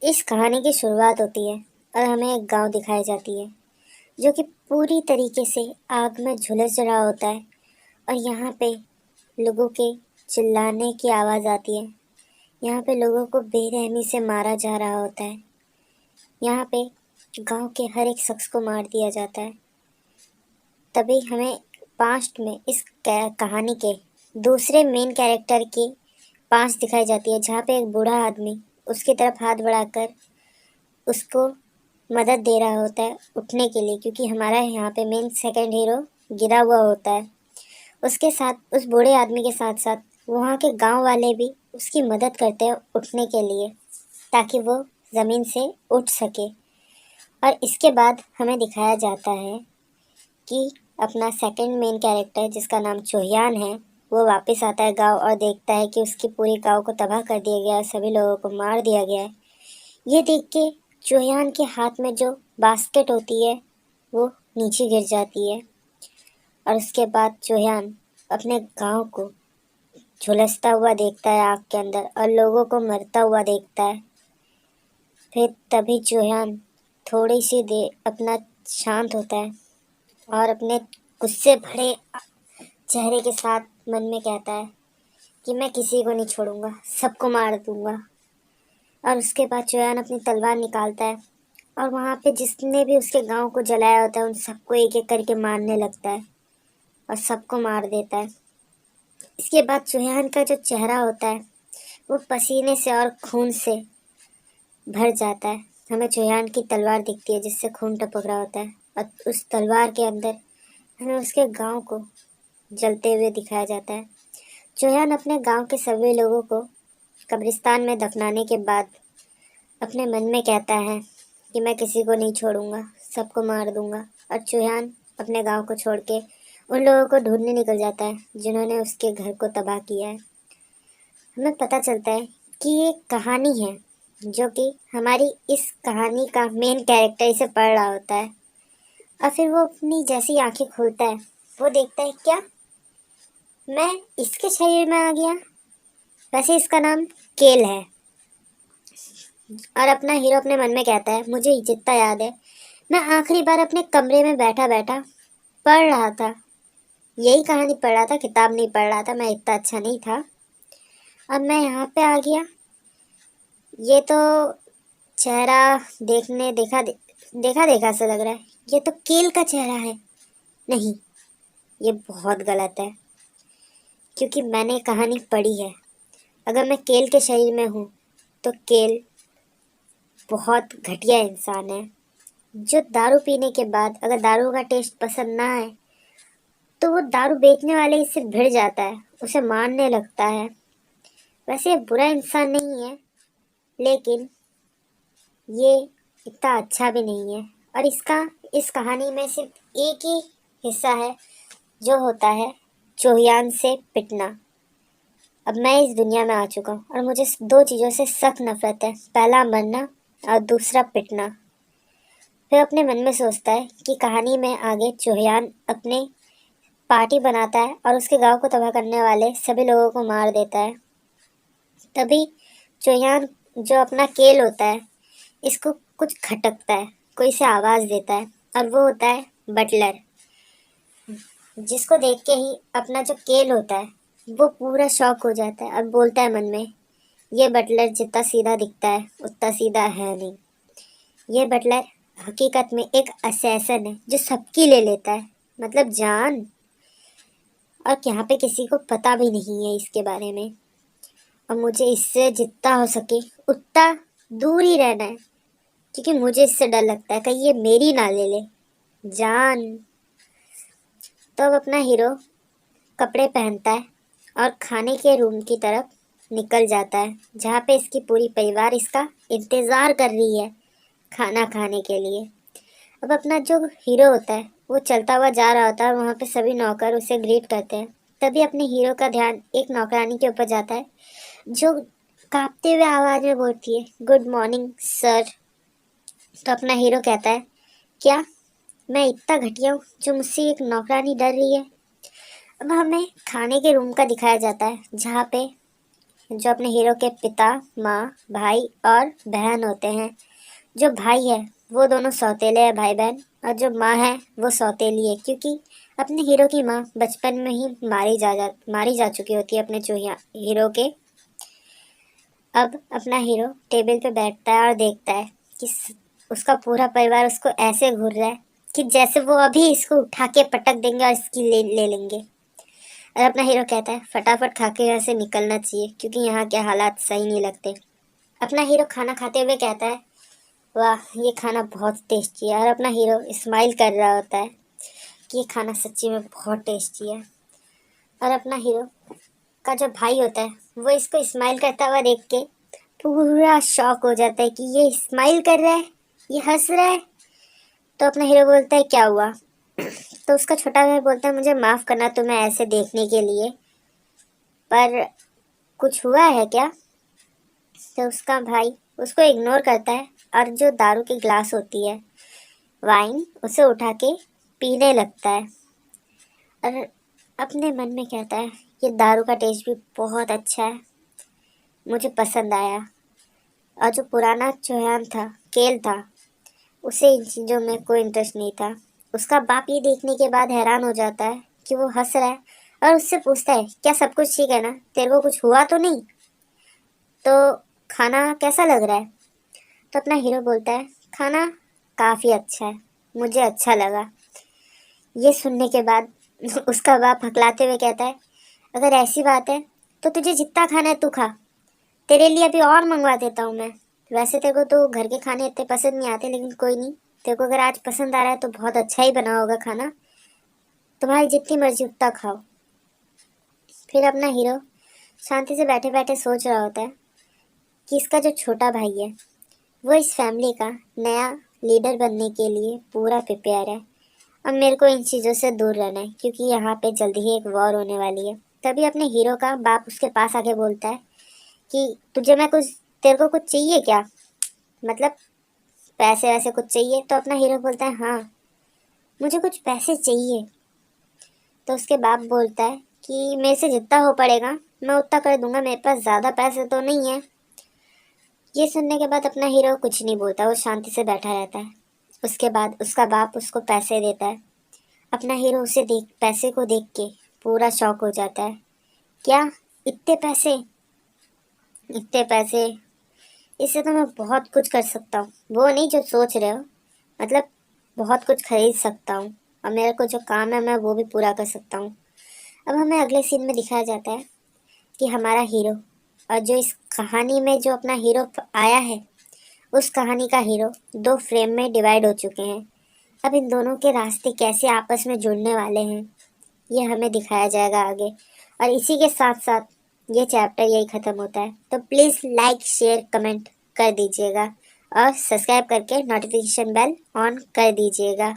इस कहानी की शुरुआत होती है और हमें एक गांव दिखाई जाती है जो कि पूरी तरीके से आग में झुलस रहा होता है। और यहाँ पे लोगों के चिल्लाने की आवाज़ आती है। यहाँ पे लोगों को बेरहमी से मारा जा रहा होता है। यहाँ पे गांव के हर एक शख्स को मार दिया जाता है। तभी हमें पास्ट में इस कहानी के दूसरे मेन कैरेक्टर की पास्ट दिखाई जाती है, जहाँ पे एक बूढ़ा आदमी उसकी तरफ हाथ बढ़ाकर उसको मदद दे रहा होता है उठने के लिए, क्योंकि हमारा यहाँ पे मेन सेकंड हीरो गिरा हुआ होता है। उसके साथ, उस बूढ़े आदमी के साथ साथ वहाँ के गांव वाले भी उसकी मदद करते हैं उठने के लिए, ताकि वो ज़मीन से उठ सके। और इसके बाद हमें दिखाया जाता है कि अपना सेकंड मेन कैरेक्टर, जिसका नाम चोहियान है, वो वापस आता है गांव और देखता है कि उसकी पूरी गांव को तबाह कर दिया गया है, सभी लोगों को मार दिया गया है। ये देख के चोहियान के हाथ में जो बास्केट होती है वो नीचे गिर जाती है। और उसके बाद चोहियान अपने गांव को झुलसता हुआ देखता है आग के अंदर और लोगों को मरता हुआ देखता है। फिर तभी चोहियान थोड़ी सी देर अपना शांत होता है और अपने गुस्से भरे चेहरे के साथ मन में कहता है कि मैं किसी को नहीं छोड़ूंगा, सबको मार दूंगा। और उसके बाद चोहियान अपनी तलवार निकालता है और वहाँ पे जिसने भी उसके गांव को जलाया होता है उन सबको एक एक करके मारने लगता है और सबको मार देता है। इसके बाद चोहियान का जो चेहरा होता है वो पसीने से और खून से भर जाता है। हमें चोहियान की तलवार दिखती है जिससे खून टपक रहा होता है और उस तलवार के अंदर हमें उसके गांव को जलते हुए दिखाया जाता है। चोहियान अपने गांव के सभी लोगों को कब्रिस्तान में दफनाने के बाद अपने मन में कहता है कि मैं किसी को नहीं छोड़ूंगा, सबको मार दूंगा। और चोहियान अपने गांव को छोड़ के उन लोगों को ढूंढने निकल जाता है जिन्होंने उसके घर को तबाह किया है। हमें पता चलता है कि ये कहानी है जो कि हमारी इस कहानी का मेन कैरेक्टर इसे पढ़ रहा होता है। और फिर वो अपनी जैसी आंखें खोलता है वो देखता है, क्या मैं इसके शरीर में आ गया? वैसे इसका नाम केल है। और अपना हीरो अपने मन में कहता है, मुझे जितना याद है मैं आखिरी बार अपने कमरे में बैठा बैठा पढ़ रहा था, यही कहानी पढ़ रहा था, किताब नहीं पढ़ रहा था, मैं इतना अच्छा नहीं था। अब मैं यहाँ पे आ गया। ये तो चेहरा देखने देखा देखा सा लग रहा है। ये तो केल का चेहरा है। नहीं, ये बहुत गलत है, क्योंकि मैंने कहानी पढ़ी है। अगर मैं केल के शरीर में हूँ तो केल बहुत घटिया इंसान है, जो दारू पीने के बाद अगर दारू का टेस्ट पसंद ना आए तो वो दारू बेचने वाले से भिड़ जाता है, उसे मारने लगता है। वैसे ये बुरा इंसान नहीं है, लेकिन ये इतना अच्छा भी नहीं है। और इस कहानी में सिर्फ एक ही हिस्सा है जो होता है चोहियान से पिटना। अब मैं इस दुनिया में आ चुका हूँ और मुझे दो चीज़ों से सख्त नफरत है, पहला मरना और दूसरा पिटना। फिर अपने मन में सोचता है कि कहानी में आगे चोहियान अपने पार्टी बनाता है और उसके गांव को तबाह करने वाले सभी लोगों को मार देता है। तभी चोहियान, जो अपना केल होता है, इसको कुछ खटकता है, कोई से आवाज़ देता है और वो होता है बटलर, जिसको देख के ही अपना जो केल होता है वो पूरा शॉक हो जाता है और बोलता है मन में, ये बटलर जितना सीधा दिखता है उतना सीधा है नहीं। ये बटलर हकीकत में एक असैसन है जो सबकी ले लेता है, मतलब जान। और यहाँ पे किसी को पता भी नहीं है इसके बारे में। और मुझे इससे जितना हो सके उतना दूर ही रहना है, क्योंकि मुझे इससे डर लगता है कहीं ये मेरी ना ले ले जान। तो अब अपना हीरो कपड़े पहनता है और खाने के रूम की तरफ निकल जाता है, जहाँ पे इसकी पूरी परिवार इसका इंतज़ार कर रही है खाना खाने के लिए। अब अपना जो हीरो होता है वो चलता हुआ जा रहा होता है और वहाँ पे सभी नौकर उसे ग्रीट करते हैं। तभी अपने हीरो का ध्यान एक नौकरानी के ऊपर जाता है, जो कांपते हुए आवाज़ में बोलती है, गुड मॉर्निंग सर। तो अपना हीरो कहता है, क्या मैं इतना घटिया हूँ जो मुझसे एक नौकरानी डर रही है? अब हमें खाने के रूम का दिखाया जाता है, जहाँ पे जो अपने हीरो के पिता, माँ, भाई और बहन होते हैं। जो भाई है वो दोनों सौतेले हैं भाई बहन, और जो माँ है वो सौतेली है, क्योंकि अपने हीरो की माँ बचपन में ही मारी जा चुकी होती है अपने चूहिया हीरो के। अब अपना हीरो टेबल पे बैठता है और देखता है कि उसका पूरा परिवार उसको ऐसे घूर रहा है कि जैसे वो अभी इसको उठा के पटक देंगे और इसकी ले लेंगे। और अपना हीरो कहता है फटाफट खा के यहाँ से निकलना चाहिए, क्योंकि यहाँ के हालात सही नहीं लगते। अपना हीरो खाना खाते हुए कहता है वाह ये खाना बहुत टेस्टी है, और अपना हीरो स्माइल कर रहा होता है कि ये खाना सच्ची में बहुत टेस्टी है। और अपना हीरो का जो भाई होता है वो इसको स्माइल करता हुआ देख के पूरा शॉक हो जाता है कि ये स्माइल कर रहा है, ये हंस रहा है। तो अपना हीरो बोलता है क्या हुआ? तो उसका छोटा भाई बोलता है मुझे माफ़ करना तुम्हें ऐसे देखने के लिए, पर कुछ हुआ है क्या? तो उसका भाई उसको इग्नोर करता है और जो दारू की गिलास होती है, वाइन, उसे उठा के पीने लगता है। और अपने मन में कहता है ये दारू का टेस्ट भी बहुत अच्छा है, मुझे पसंद आया। और जो पुराना चौहान था, केल था, उसे इन चीज़ों में कोई इंटरेस्ट नहीं था। उसका बाप ये देखने के बाद हैरान हो जाता है कि वो हंस रहा है, और उससे पूछता है क्या सब कुछ ठीक है ना, तेरे को कुछ हुआ तो नहीं? तो खाना कैसा लग रहा है? तो अपना हीरो बोलता है खाना काफ़ी अच्छा है, मुझे अच्छा लगा। ये सुनने के बाद उसका बाप हकलाते हुए कहता है अगर ऐसी बात है तो तुझे जितना खाना है तू खा, तेरे लिए अभी और मंगवा देता हूँ मैं। वैसे तेरे को तो घर के खाने इतने पसंद नहीं आते, लेकिन कोई नहीं, तेरे को अगर आज पसंद आ रहा है तो बहुत अच्छा ही बना होगा खाना, तुम्हारी जितनी मर्जी उतना खाओ। फिर अपना हीरो शांति से बैठे बैठे सोच रहा होता है कि इसका जो छोटा भाई है वो इस फैमिली का नया लीडर बनने के लिए पूरा प्रिपेयर है। अब मेरे को इन चीज़ों से दूर रहना है, क्योंकि यहाँ पे जल्दी ही एक वॉर होने वाली है। तभी अपने हीरो का बाप उसके पास आके बोलता है कि तुझे मैं कुछ तेरे को कुछ चाहिए क्या, मतलब पैसे वैसे कुछ चाहिए? तो अपना हीरो बोलता है हाँ मुझे कुछ पैसे चाहिए। तो उसके बाप बोलता है कि मेरे से जितना हो पड़ेगा मैं उतना कर दूंगा, मेरे पास ज़्यादा पैसे तो नहीं है। ये सुनने के बाद अपना हीरो कुछ नहीं बोलता, वो शांति से बैठा रहता है। उसके बाद उसका बाप उसको पैसे देता है। अपना हीरो उसे पैसे को देख के पूरा शॉक हो जाता है। क्या इतने पैसे? इतने पैसे, इससे तो मैं बहुत कुछ कर सकता हूँ, वो नहीं जो सोच रहे हो, मतलब बहुत कुछ खरीद सकता हूँ, और मेरे को जो काम है मैं वो भी पूरा कर सकता हूँ। अब हमें अगले सीन में दिखाया जाता है कि हमारा हीरो और जो इस कहानी में जो अपना हीरो आया है, उस कहानी का हीरो दो फ्रेम में डिवाइड हो चुके हैं। अब इन दोनों के रास्ते कैसे आपस में जुड़ने वाले हैं ये हमें दिखाया जाएगा आगे। और इसी के साथ साथ ये चैप्टर यही ख़त्म होता है। तो प्लीज़ लाइक शेयर कमेंट कर दीजिएगा, और सब्सक्राइब करके नोटिफिकेशन बेल ऑन कर दीजिएगा।